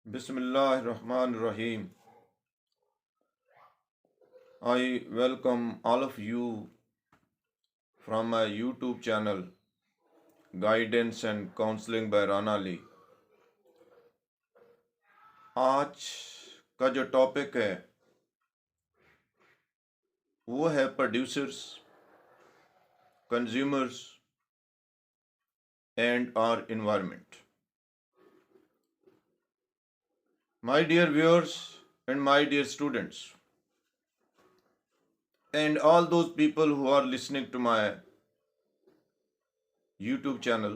Bismillahirrahmanirrahim. I welcome all of you from my YouTube channel Guidance and Counseling by Rana Ali. आज का जो topic है वो है producers, consumers and our environment. My dear viewers and my dear students and all those people who are listening to my YouTube channel,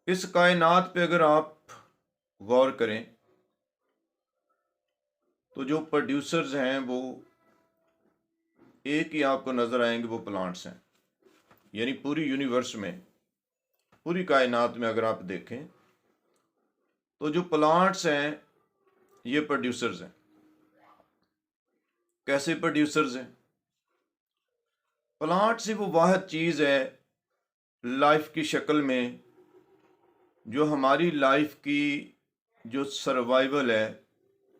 इस कायनात पे अगर आप गौर करें तो जो प्रोड्यूसर्स हैं वो एक ही आपको नज़र आएंगे, वो प्लांट्स हैं. यानी पूरी यूनिवर्स में, पूरी कायनात में अगर आप देखें तो जो प्लांट्स हैं ये प्रोड्यूसर्स हैं. कैसे प्रोड्यूसर्स हैं? प्लांट्स ही वो वाहिद चीज़ है लाइफ की शक्ल में जो हमारी लाइफ की जो सर्वाइवल है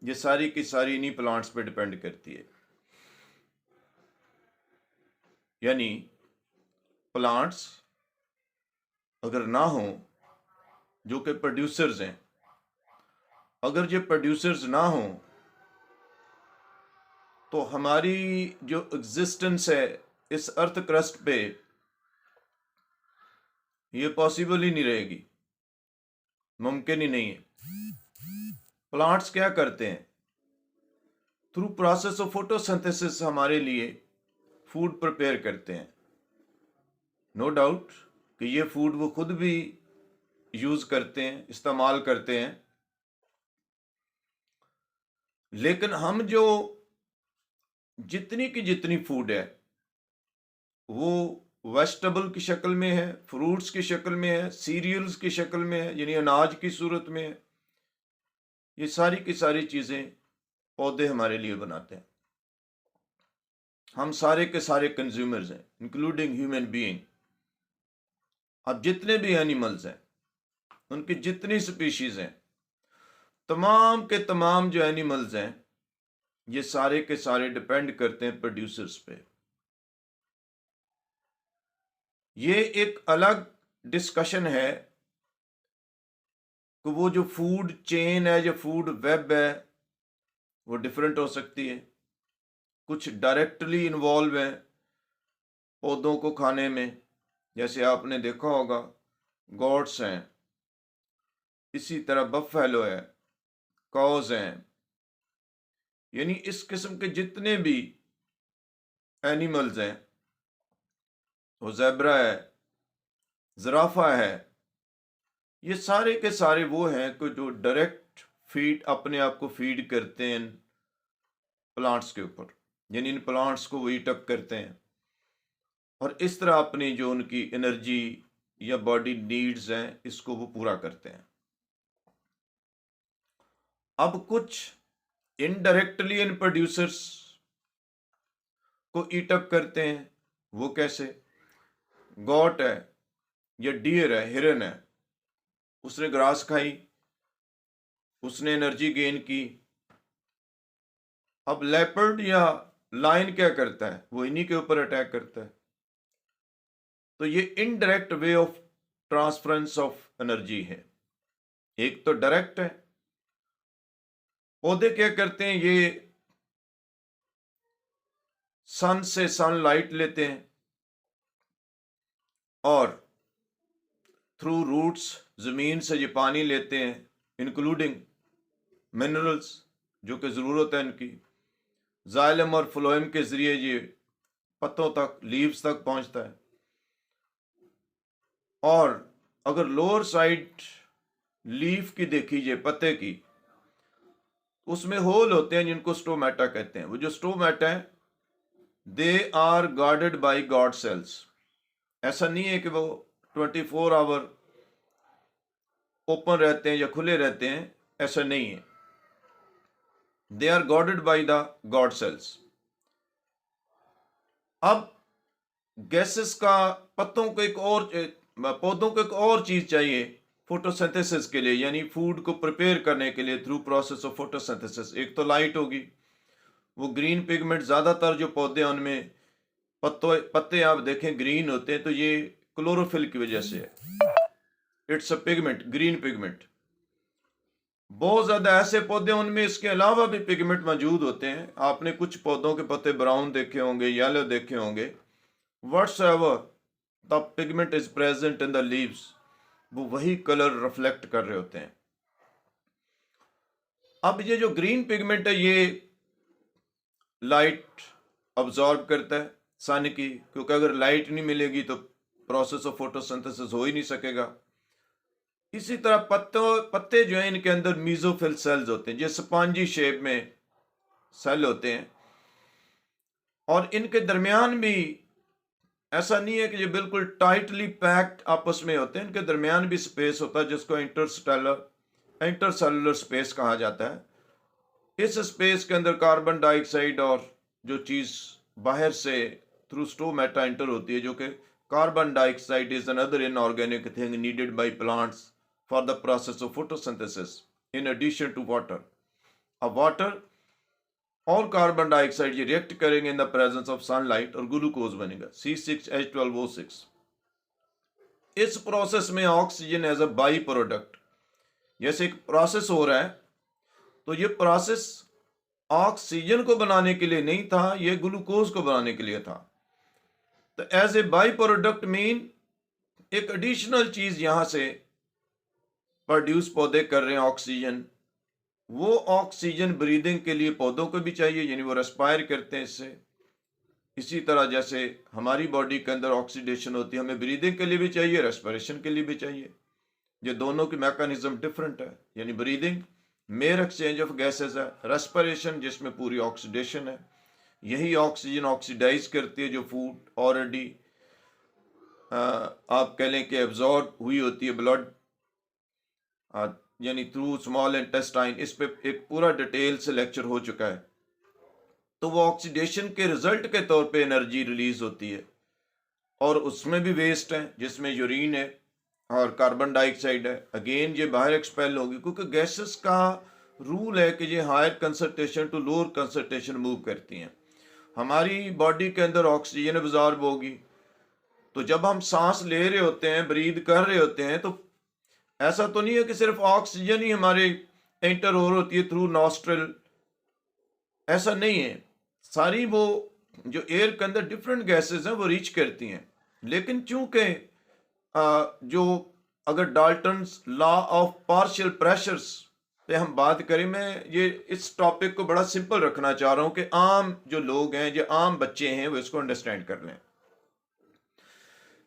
ये सारी की सारी इन्हीं प्लांट्स पे डिपेंड करती है. यानी प्लांट्स अगर ना हो जो कि प्रोड्यूसर्स हैं, अगर ये प्रोड्यूसर्स ना हो तो हमारी जो एग्जिस्टेंस है इस अर्थ क्रस्ट पे ये पॉसिबल ही नहीं रहेगी, मुमकिन ही नहीं है. प्लांट्स क्या करते हैं? थ्रू प्रोसेस ऑफ फोटोसिंथेसिस हमारे लिए फूड प्रिपेयर करते हैं. नो डाउट कि ये फूड वो खुद भी यूज करते हैं, इस्तेमाल करते हैं, लेकिन हम जो जितनी की जितनी फूड है वो वेजिटेबल की शक्ल में है, फ्रूट्स की शक्ल में है, सीरियल्स की शक्ल में है, यानी अनाज की सूरत में है. ये सारी की सारी चीज़ें पौधे हमारे लिए बनाते हैं. हम सारे के सारे कंज्यूमर्स हैं, इंक्लूडिंग ह्यूमन बीइंग. अब जितने भी एनिमल्स हैं, उनकी जितनी स्पीशीज हैं, तमाम के तमाम जो एनिमल्स हैं ये सारे के सारे डिपेंड करते हैं प्रोड्यूसर्स पे. ये एक अलग डिस्कशन है कि वो जो फूड चेन है, जो फूड वेब है, वो डिफरेंट हो सकती है. कुछ डायरेक्टली इन्वॉल्व हैं पौधों को खाने में, जैसे आपने देखा होगा गॉट्स हैं, इसी तरह बफेलो है, कॉज हैं. यानी इस किस्म के जितने भी एनिमल्स हैं, वो ज़ेब्रा है, ज़राफ़ा है, ये सारे के सारे वो हैं कि जो डायरेक्ट फीड अपने आप को फीड करते हैं प्लांट्स के ऊपर. यानी इन प्लांट्स को वो ईट अप करते हैं और इस तरह अपनी जो उनकी एनर्जी या बॉडी नीड्स हैं इसको वो पूरा करते हैं. अब कुछ इनडायरेक्टली इन प्रोड्यूसर्स को ईट अप करते हैं. वो कैसे? गॉट है या डियर है, हिरन है, उसने ग्रास खाई, उसने एनर्जी गेन की. अब लेपर्ड या लायन क्या करता है? वो इन्हीं के ऊपर अटैक करता है. तो ये indirect way of transference of energy है. एक तो डायरेक्ट है, पौधे क्या करते हैं, ये सन से सनलाइट लेते हैं और थ्रू रूट्स जमीन से ये पानी लेते हैं, इंक्लूडिंग मिनरल्स जो कि ज़रूरत है इनकी. जाइलम और फ्लोएम के ज़रिए ये पत्तों तक, लीव्स तक पहुंचता है. और अगर लोअर साइड लीफ की देखिए, पत्ते की, उसमें होल होते हैं जिनको स्टोमेटा कहते हैं. वो जो स्टोमेटा है they are guarded by guard cells. ऐसा नहीं है कि वो 24 आवर ओपन रहते हैं या खुले रहते हैं, ऐसा नहीं है. They are guarded by the guard cells. अब गैसेस का पौधों को एक और चीज चाहिए फोटोसिंथेसिस के लिए, यानी फूड को प्रिपेयर करने के लिए थ्रू प्रोसेस ऑफ फोटोसिंथेसिस। एक तो लाइट होगी, वो ग्रीन पिगमेंट ज़्यादातर जो पौधे हैं उनमें पत्ते आप देखें ग्रीन होते हैं, तो ये क्लोरोफिल की वजह से है। It's a pigment, green pigment. बहुत ज़्यादा ऐसे पौधे उनमें इसके अलावा भी पिगमेंट मौजूद होते हैं। आपने कुछ पौधों के पत्ते ब्राउन देखे होंगे, येलो देखे होंगे। Whatsoever the pigment is present in the leaves, वो वही कलर रिफ्लेक्ट कर रहे होते हैं। अब ये जो ग्रीन पिगमेंट है ये लाइट अब्जॉर्ब करता है सन की, क्योंकि अगर लाइट नहीं मिलेगी तो प्रोसेस ऑफ फोटोसिंथेसिस हो ही नहीं सकेगा। इसी तरह पत्ते जो हैं इनके अंदर मीजोफिल सेल्स होते हैं, जो स्पॉन्जी शेप में सेल होते हैं, और इनके दरमियान भी ऐसा नहीं है कि ये बिल्कुल टाइटली पैक्ड आपस में होते हैं। इनके दरमियान भी स्पेस होता है जिसको इंटरसेलुलर स्पेस कहा जाता है। इस स्पेस के अंदर कार्बन डाइऑक्साइड और जो चीज़ बाहर से थ्रू स्टोमेटा एंटर होती है, जो कि carbon dioxide is another inorganic thing needed by plants for the process of photosynthesis in addition to water. अब वाटर और कार्बन डाइऑक्साइड ये रिएक्ट करेंगे in the presence of sunlight और ग्लूकोज बनेगा C6H12O6। इस प्रोसेस में oxygen as a by product, जैसे एक प्रोसेस हो रहा है तो ये प्रोसेस ऑक्सीजन को बनाने के लिए नहीं था, ये ग्लूकोज को बनाने के लिए था। तो as a by product mean एक एडिशनल चीज यहां से प्रोड्यूस पौधे कर रहे हैं, ऑक्सीजन। वो ऑक्सीजन ब्रीदिंग के लिए पौधों को भी चाहिए, यानी वो रेस्पायर करते हैं इससे। इसी तरह जैसे हमारी बॉडी के अंदर ऑक्सीडेशन होती है, हमें ब्रीदिंग के लिए भी चाहिए, रेस्पिरेशन के लिए भी चाहिए। ये दोनों की मैकेनिज्म डिफरेंट है, यानी breathing mayor exchange of gases है, रेस्पिरेशन जिसमें पूरी ऑक्सीडेशन है। यही ऑक्सीजन ऑक्सीडाइज करती है जो फूड ऑलरेडी आप कह लें कि एब्जॉर्ब हुई होती है ब्लड, यानी थ्रू स्मॉल इंटेस्टाइन। इस पे एक पूरा डिटेल से लेक्चर हो चुका है। तो वो ऑक्सीडेशन के रिजल्ट के तौर पे एनर्जी रिलीज होती है, और उसमें भी वेस्ट है जिसमें यूरिन है और कार्बन डाइऑक्साइड है। अगेन ये बाहर एक्सपेल होगी, क्योंकि गैसेस का रूल है कि ये higher concentration to lower concentration move करती हैं। हमारी बॉडी के अंदर ऑक्सीजन एब्जॉर्ब होगी, तो जब हम सांस ले रहे होते हैं, ब्रीद कर रहे होते हैं, तो ऐसा तो नहीं है कि सिर्फ ऑक्सीजन ही हमारे एंटर हो होती है थ्रू नॉस्ट्रल, ऐसा नहीं है। सारी वो जो एयर के अंदर डिफरेंट गैसेस हैं वो रीच करती हैं। लेकिन चूंकि जो अगर Dalton's law of partial pressures पे हम बात करें, मैं ये इस टॉपिक को बड़ा सिंपल रखना चाह रहा हूँ कि आम जो लोग हैं, जो आम बच्चे हैं, वो इसको अंडरस्टैंड कर लें।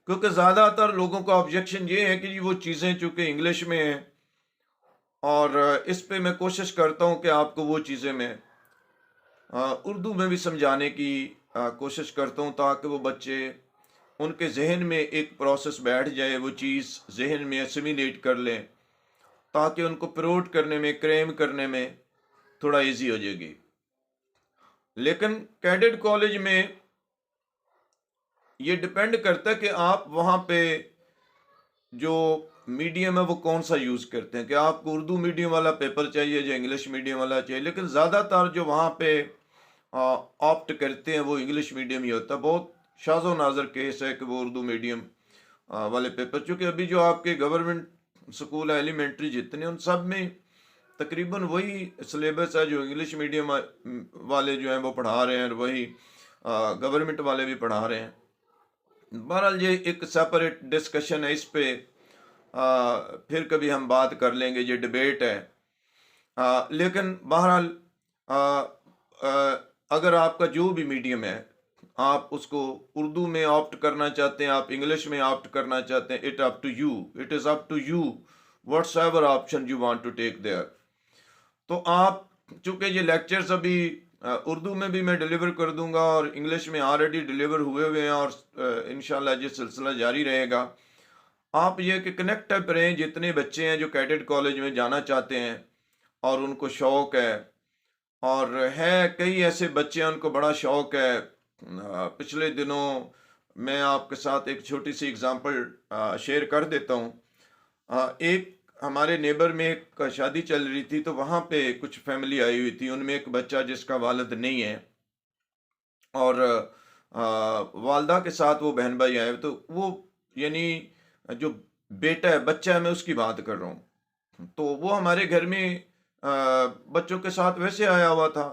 क्योंकि ज़्यादातर लोगों का ऑब्जेक्शन ये है कि जी वो चीज़ें चूँकि इंग्लिश में हैं, और इस पे मैं कोशिश करता हूँ कि आपको वो चीज़ें मैं उर्दू में भी समझाने की कोशिश करता हूँ, ताकि वो बच्चे उनके जहन में एक प्रोसेस बैठ जाए, वो चीज़ जहन में एसिमिलेट कर लें, ताकि उनको प्रोट करने में, क्रेम करने में थोड़ा इजी हो जाएगी। लेकिन कैडेट कॉलेज में ये डिपेंड करता है कि आप वहाँ पे जो मीडियम है वो कौन सा यूज़ करते हैं, कि आपको उर्दू मीडियम वाला पेपर चाहिए या इंग्लिश मीडियम वाला चाहिए। लेकिन ज़्यादातर जो वहाँ पे ऑप्ट करते हैं वो इंग्लिश मीडियम ही होता है। बहुत शाज़ो नाज़र केस है कि वो उर्दू मीडियम वाले पेपर, चूँकि अभी जो आपके गवर्नमेंट स्कूल है एलिमेंट्री जितने, उन सब में तकरीबन वही सिलेबस है जो इंग्लिश मीडियम वाले जो हैं वो पढ़ा रहे हैं, और वही गवर्नमेंट वाले भी पढ़ा रहे हैं। बहरहाल ये एक सेपरेट डिस्कशन है, इस पे फिर कभी हम बात कर लेंगे, ये डिबेट है। लेकिन बहरहाल अगर आपका जो भी मीडियम है, आप उसको उर्दू में ऑप्ट करना चाहते हैं, आप इंग्लिश में ऑप्ट करना चाहते हैं, it up to you, it is up to you whatsoever option you want to take there. तो आप चूँकि ये लेक्चर्स अभी उर्दू में भी मैं डिलीवर कर दूंगा और इंग्लिश में ऑलरेडी डिलीवर हुए हैं, और इंशाल्लाह ये सिलसिला जारी रहेगा। आप ये कि कनेक्ट अप रहें, जितने बच्चे हैं जो कैडेट कॉलेज में जाना चाहते हैं और उनको शौक़ है, और है कई ऐसे बच्चे हैं उनको बड़ा शौक़ है। पिछले दिनों मैं आपके साथ एक छोटी सी एग्ज़ाम्पल शेयर कर देता हूँ। एक हमारे नेबर में एक शादी चल रही थी, तो वहाँ पे कुछ फैमिली आई हुई थी, उनमें एक बच्चा जिसका वालिद नहीं है, और वालदा के साथ वो बहन भाई आए, तो वो यानी जो बेटा है, बच्चा है, मैं उसकी बात कर रहा हूँ, तो वो हमारे घर में बच्चों के साथ वैसे आया हुआ था।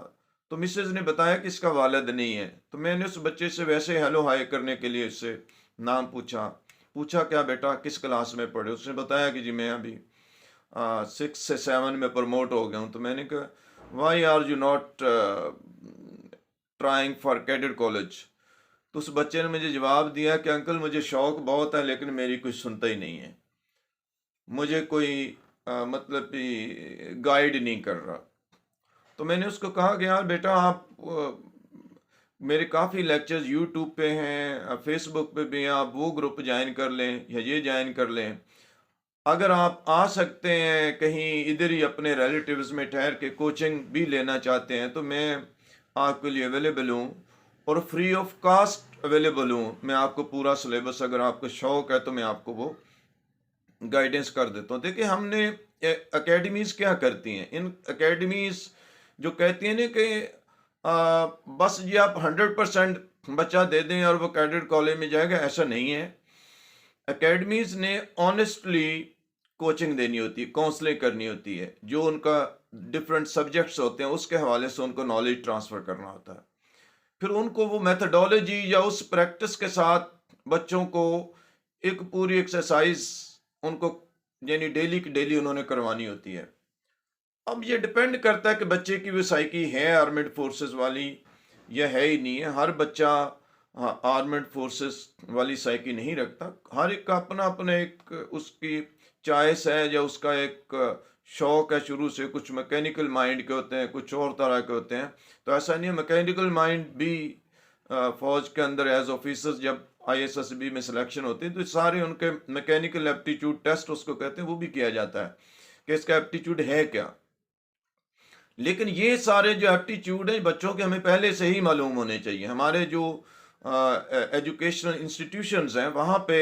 तो मिसेज ने बताया कि इसका वालिद नहीं है, तो मैंने उस बच्चे से वैसे हेलो हाय करने के लिए उससे नाम पूछा। पूछा क्या बेटा किस क्लास में पढ़े, उसने बताया कि जी मैं अभी 6 से 7 में प्रमोट हो गया हूँ। तो मैंने कहा why are you not trying for cadet college. तो उस बच्चे ने मुझे जवाब दिया कि अंकल मुझे शौक बहुत है, लेकिन मेरी कोई सुनता ही नहीं है, मुझे कोई मतलब कि गाइड नहीं कर रहा। तो मैंने उसको कहा कि यार बेटा आप मेरे काफ़ी लेक्चर्स यूट्यूब पे हैं, फेसबुक पे भी हैं, आप वो ग्रुप ज्वाइन कर लें या ये ज्वाइन कर लें। अगर आप आ सकते हैं कहीं इधर ही अपने रिलेटिव्स में ठहर के कोचिंग भी लेना चाहते हैं, तो मैं आपके लिए अवेलेबल हूँ और फ्री ऑफ कास्ट अवेलेबल हूँ। मैं आपको पूरा सिलेबस, अगर आपको शौक़ है तो मैं आपको वो गाइडेंस कर देता हूँ। देखिए हमने एकेडमीज़ क्या करती हैं, इन एकेडमीज़ जो कहती हैं ना कि बस जी आप 100% बच्चा दे दें और वो कैडेट कॉलेज में जाएगा, ऐसा नहीं है। एकेडमीज़ ने ऑनेस्टली कोचिंग देनी होती है, काउंसलिंग करनी होती है, जो उनका डिफरेंट सब्जेक्ट्स होते हैं उसके हवाले से उनको नॉलेज ट्रांसफ़र करना होता है। फिर उनको वो मेथडोलॉजी या उस प्रैक्टिस के साथ बच्चों को एक पूरी एक्सरसाइज उनको यानी डेली की डेली उन्होंने करवानी होती है। अब ये डिपेंड करता है कि बच्चे की वो साइकी है आर्मेड फोर्सेस वाली या है ही नहीं है। हर बच्चा आर्मेड फोर्सेस वाली साइकी नहीं रखता। हर एक का अपना अपना एक उसकी चॉइस है या उसका एक शौक है शुरू से। कुछ मैकेनिकल माइंड के होते हैं, कुछ और तरह के होते हैं। तो ऐसा नहीं है, मैकेनिकल माइंड भी फौज के अंदर एज ऑफिसर्स जब ISSB में सिलेक्शन होती है तो सारे उनके मैकेनिकल एप्टीट्यूड टेस्ट उसको कहते हैं, वो भी किया जाता है कि इसका एप्टीट्यूड है क्या। लेकिन ये सारे जो एप्टीट्यूड है बच्चों के हमें पहले से ही मालूम होने चाहिए। हमारे जो एजुकेशनल इंस्टीट्यूशंस हैं वहाँ पे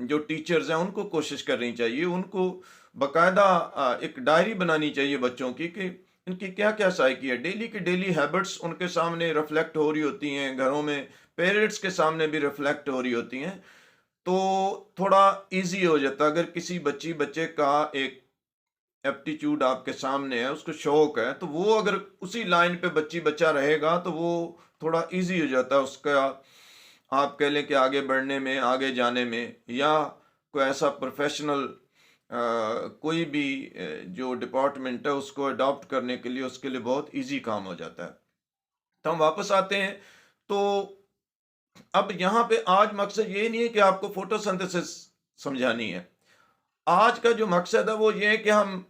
जो टीचर्स हैं उनको कोशिश करनी चाहिए, उनको बाकायदा एक डायरी बनानी चाहिए बच्चों की कि इनकी क्या क्या साइकी है। डेली की डेली हैबिट्स उनके सामने रिफ्लेक्ट हो रही होती हैं, घरों में पेरेंट्स के सामने भी रिफ्लेक्ट हो रही होती हैं, तो थोड़ा इजी हो जाता है। अगर किसी बच्चे का एक एप्टीट्यूड आपके सामने है, उसको शौक है, तो वो अगर उसी लाइन पे बच्चा रहेगा तो वो थोड़ा इजी हो जाता है उसका, आप कह लें कि आगे बढ़ने में, आगे जाने में, या कोई ऐसा प्रोफेशनल कोई भी जो डिपार्टमेंट है उसको अडॉप्ट करने के लिए उसके लिए बहुत इजी काम हो जाता है। तो हम वापस आते हैं। तो अब यहाँ पे आज मकसद ये नहीं है कि आपको फोटोसिंथेसिस समझानी है। आज का जो मकसद है वो ये है कि हम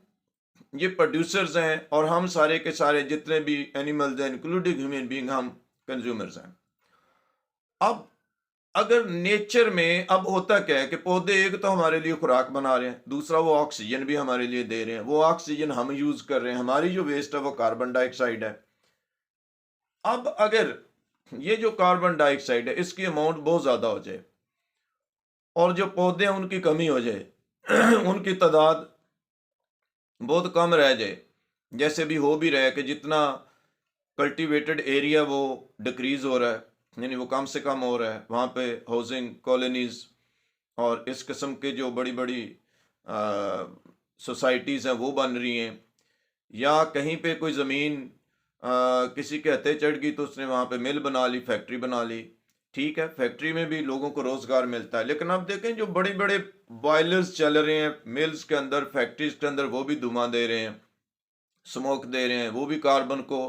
ये प्रोड्यूसर्स हैं और हम सारे के सारे जितने भी एनिमल्स हैं इंक्लूडिंग ह्यूमन बीइंग हम कंज्यूमर्स हैं। अब अगर नेचर में अब होता क्या है कि पौधे एक तो हमारे लिए खुराक बना रहे हैं, दूसरा वो ऑक्सीजन भी हमारे लिए दे रहे हैं, वो ऑक्सीजन हम यूज कर रहे हैं, हमारी जो वेस्ट है वो कार्बन डाइऑक्साइड है। अब अगर ये जो कार्बन डाइऑक्साइड है इसकी अमाउंट बहुत ज्यादा हो जाए और जो पौधे हैं उनकी कमी हो जाए उनकी तादाद बहुत कम रह जाए, जैसे भी हो भी रहा है कि जितना कल्टीवेटेड एरिया वो डिक्रीज हो रहा है, यानी वो कम से कम हो रहा है, वहाँ पे हाउसिंग कॉलोनीज और इस किस्म के जो बड़ी बड़ी सोसाइटीज़ हैं वो बन रही हैं, या कहीं पे कोई ज़मीन किसी के हथे चढ़ गई तो उसने वहाँ पे मिल बना ली, फैक्ट्री बना ली। ठीक है, फैक्ट्री में भी लोगों को रोज़गार मिलता है, लेकिन अब देखें जो बड़े बड़े बॉयलर्स चल रहे हैं मिल्स के अंदर, फैक्ट्रीज के अंदर, वो भी धुआं दे रहे हैं, स्मोक दे रहे हैं, वो भी कार्बन को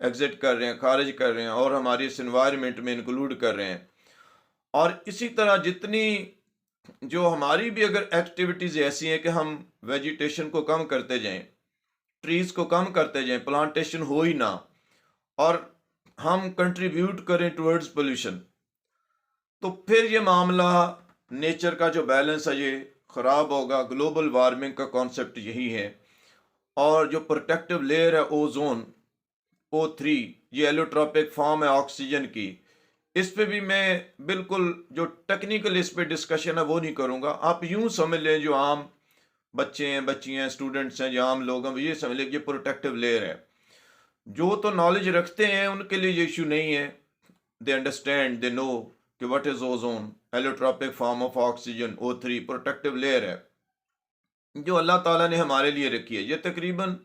एग्जिट कर रहे हैं, खारिज कर रहे हैं और हमारी इस इन्वायरमेंट में इंक्लूड कर रहे हैं। और इसी तरह जितनी जो हमारी भी अगर एक्टिविटीज़ ऐसी हैं कि हम वेजिटेशन को कम करते जाएं, ट्रीज़ को कम करते जाएं, प्लांटेशन हो ही ना, और हम कंट्रीब्यूट करें टुवर्ड्स पोल्यूशन, तो फिर ये मामला नेचर का जो बैलेंस है ये ख़राब होगा। ग्लोबल वार्मिंग का कॉन्सेप्ट यही है। और जो प्रोटेक्टिव लेयर है ओजोन O3, ये एलोट्रोपिक फॉर्म है ऑक्सीजन की, इस पे भी मैं बिल्कुल जो टेक्निकल इस पे डिस्कशन है वो नहीं करूँगा। आप यूँ समझ लें जो आम बच्चे हैं, बच्चियाँ हैं, स्टूडेंट्स हैं या आम लोग हैं, ये समझ लें कि ये प्रोटेक्टिव लेयर है। जो तो नॉलेज रखते हैं उनके लिए ये इशू नहीं है, दे अंडरस्टैंड, दे नो कि what is ozone, allotropic form of oxygen, O3 protective layer है जो अल्लाह ताला ने हमारे लिए रखी है। ये तकरीबन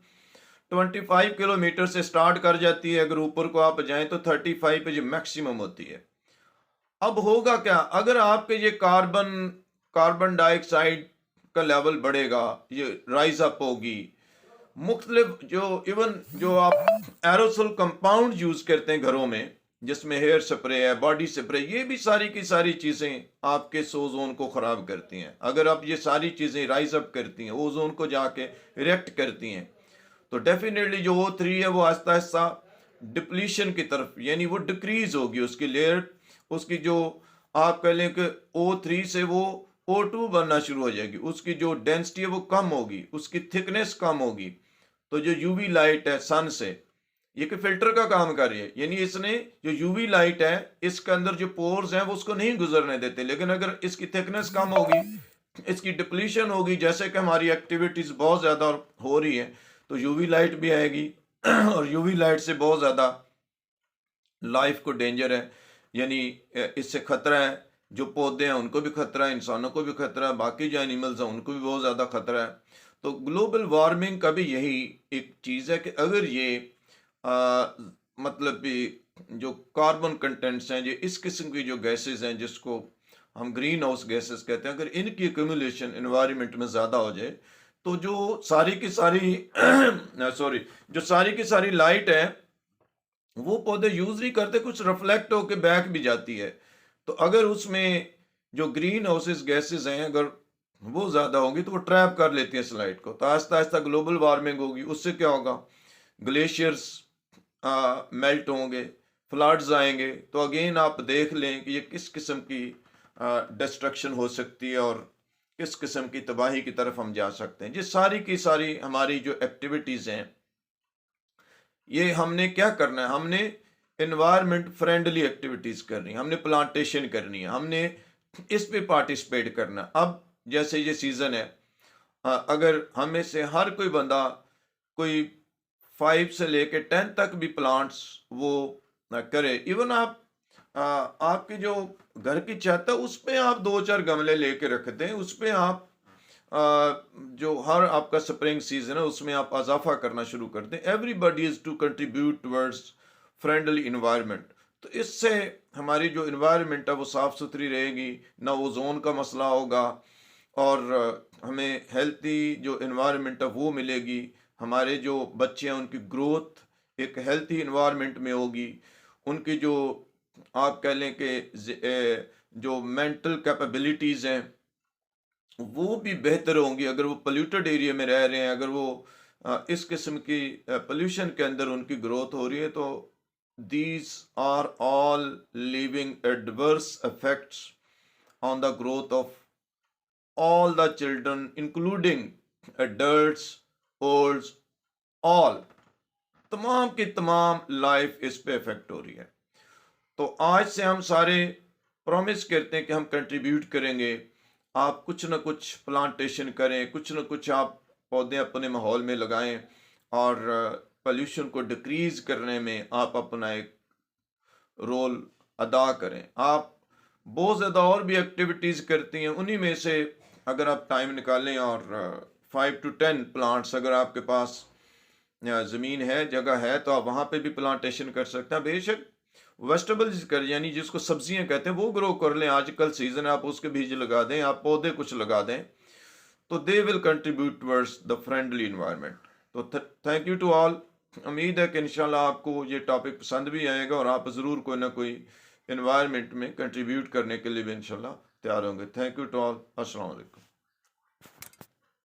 25 किलोमीटर से स्टार्ट कर जाती है, अगर ऊपर को आप जाएं तो 35 पे जो मैक्सिमम होती है। अब होगा क्या, अगर आपके ये कार्बन डाइऑक्साइड का लेवल बढ़ेगा, ये राइज अप होगी, मुख्तलिफ जो इवन जो आप एरोसोल कंपाउंड यूज करते हैं घरों में, जिसमें हेयर स्प्रे है, बॉडी स्प्रे, ये भी सारी की सारी चीजें आपके ओजोन को खराब करती हैं। अगर आप ये सारी चीजें राइज अप करती हैं, ओजोन को जाके रिएक्ट करती हैं, तो डेफिनेटली जो O3 है वो आहिस्ता आहिस्ता डिप्लीशन की तरफ, यानी वो डिक्रीज होगी, उसकी लेयर, उसकी जो आप कह लें कि O3 से वो O2 बनना शुरू हो जाएगी, उसकी जो डेंसिटी है वो कम होगी, उसकी थिकनेस कम होगी। तो जो यूवी लाइट है सन से, ये कि फिल्टर का काम कर रही है, यानी इसने जो यूवी लाइट है इसके अंदर जो पोर्स हैं वो उसको नहीं गुजरने देते। लेकिन अगर इसकी थिकनेस कम होगी, इसकी डिप्लीशन होगी, जैसे कि हमारी एक्टिविटीज बहुत ज़्यादा हो रही है, तो यूवी लाइट भी आएगी और यूवी लाइट से बहुत ज़्यादा लाइफ को डेंजर है, यानी इससे खतरा है। जो पौधे हैं उनको भी खतरा है, इंसानों को भी खतरा है, बाकी जो एनिमल्स हैं उनको भी बहुत ज़्यादा खतरा है। तो ग्लोबल वार्मिंग का भी यही एक चीज़ है कि अगर ये मतलब कि जो कार्बन कंटेंट्स हैं, ये इस किस्म की जो गैसेस हैं जिसको हम ग्रीन हाउस गैसेस कहते हैं, अगर इनकी एक्यूमुलेशन एनवायरनमेंट में ज़्यादा हो जाए, तो जो सारी की सारी सॉरी जो सारी की सारी लाइट है वो पौधे यूज नहीं करते, कुछ रिफ्लेक्ट होके बैक भी जाती है। तो अगर उसमें जो ग्रीन हाउसेस गैसेस हैं अगर वो ज़्यादा होंगी तो वो ट्रैप कर लेती हैं इस लाइट को, तो आहिस्ता आहिस्ता ग्लोबल वार्मिंग होगी। उससे क्या होगा, ग्लेशियर्स मेल्ट होंगे, फ्लड्स आएंगे। तो अगेन आप देख लें कि ये किस किस्म की डिस्ट्रक्शन हो सकती है और किस किस्म की तबाही की तरफ हम जा सकते हैं। ये सारी की सारी हमारी जो एक्टिविटीज़ हैं, ये हमने क्या करना है, हमने एनवायरनमेंट फ्रेंडली एक्टिविटीज़ करनी है, हमने प्लांटेशन करनी है, हमने इस पे पार्टिसिपेट करना है। अब जैसे ये सीज़न है, अगर हमें से हर कोई बंदा कोई 5 से लेके 10 तक भी प्लांट्स वो करे, इवन आप आपकी जो घर की छत है उस पे आप 2-4 गमले लेके रख दें, उस पे आप जो हर आपका स्प्रिंग सीजन है उसमें आप इजाफा करना शुरू कर दें। Everybody is to contribute towards friendly environment. तो इससे हमारी जो इन्वायरमेंट है वो साफ़ सुथरी रहेगी, ना ओजोन का मसला होगा, और हमें हेल्थी जो इन्वायरमेंट है वो मिलेगी। हमारे जो बच्चे हैं उनकी ग्रोथ एक हेल्थी इन्वायरमेंट में होगी, उनकी जो आप कह लें कि जो मेंटल कैपेबिलिटीज़ हैं वो भी बेहतर होंगी। अगर वो पोल्यूटेड एरिया में रह रहे हैं, अगर वो इस किस्म की पोल्यूशन के अंदर उनकी ग्रोथ हो रही है, तो these are all living adverse effects on the growth of all the children including adults, olds, all, तमाम की तमाम लाइफ इस पे इफेक्ट हो रही है। तो आज से हम सारे प्रॉमिस करते हैं कि हम कंट्रीब्यूट करेंगे। आप कुछ ना कुछ प्लांटेशन करें, कुछ ना कुछ आप पौधे अपने माहौल में लगाएं और पोल्यूशन को डिक्रीज करने में आप अपना एक रोल अदा करें। आप बहुत ज़्यादा और भी एक्टिविटीज़ करती हैं, उन्हीं में से अगर आप टाइम निकालें और 5 to 10 प्लांट्स, अगर आपके पास ज़मीन है, जगह है, तो आप वहाँ पे भी प्लांटेशन कर सकते हैं। बेशक वेजिटेबल्स कर, यानी जिसको सब्जियां कहते हैं, वो ग्रो कर लें। आजकल सीजन है, आप उसके बीज लगा दें, आप पौधे कुछ लगा दें, तो they will contribute towards the friendly environment. तो थैंक यू टू ऑल। उम्मीद है कि इंशाल्लाह आपको ये टॉपिक पसंद भी आएगा और आप ज़रूर कोई ना कोई इन्वायरमेंट में कंट्रीब्यूट करने के लिए भी इंशाल्लाह तैयार होंगे। Thank you to all. अस्सलाम वालेकुम।